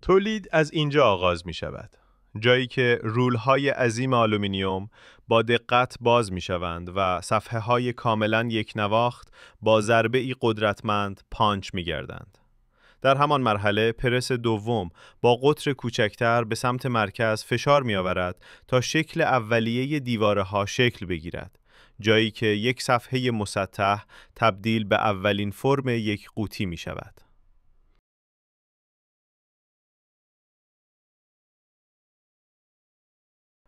تولید از اینجا آغاز می شود. جایی که رولهای عظیم آلومینیوم با دقت باز می شوند و صفحه های کاملا یک نواخت با ضربه ای قدرتمند پانچ می گردند. در همان مرحله پرس دوم با قطر کوچکتر به سمت مرکز فشار می آورد تا شکل اولیه دیواره ها شکل بگیرد. جایی که یک صفحه مسطح تبدیل به اولین فرم یک قوطی می شود.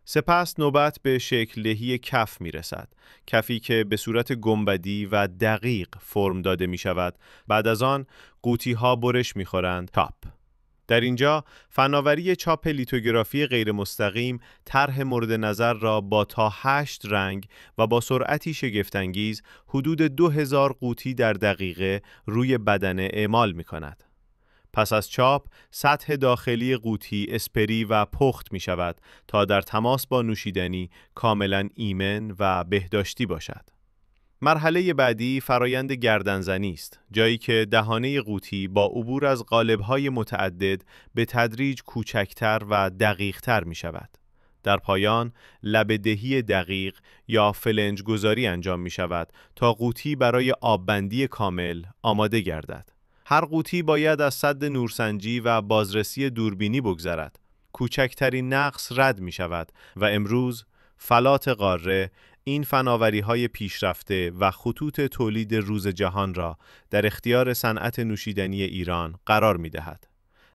سپس نوبت به شکل دهی کف می رسد. کفی که به صورت گنبدی و دقیق فرم داده می شود. بعد از آن قوطی ها برش می خورند تاپ. در اینجا فناوری چاپ لیتوگرافی غیر مستقیم طرح مورد نظر را با تا 8 رنگ و با سرعتی شگفت‌انگیز حدود 2000 قوطی در دقیقه روی بدنه اعمال می کند. پس از چاپ، سطح داخلی قوطی اسپری و پخت می شود تا در تماس با نوشیدنی کاملا ایمن و بهداشتی باشد. مرحله بعدی فرایند گردنزنی است، جایی که دهانه قوطی با عبور از قالب‌های متعدد به تدریج کوچکتر و دقیقتر می شود. در پایان، لبه دهی دقیق یا فلنج گذاری انجام می شود تا قوطی برای آببندی کامل آماده گردد. هر قوطی باید از سد نورسنجی و بازرسی دوربینی بگذرد. کوچکترین نقص رد می شود و امروز فلات قاره این فناوری‌های پیشرفته و خطوط تولید روز جهان را در اختیار صنعت نوشیدنی ایران قرار می‌دهد.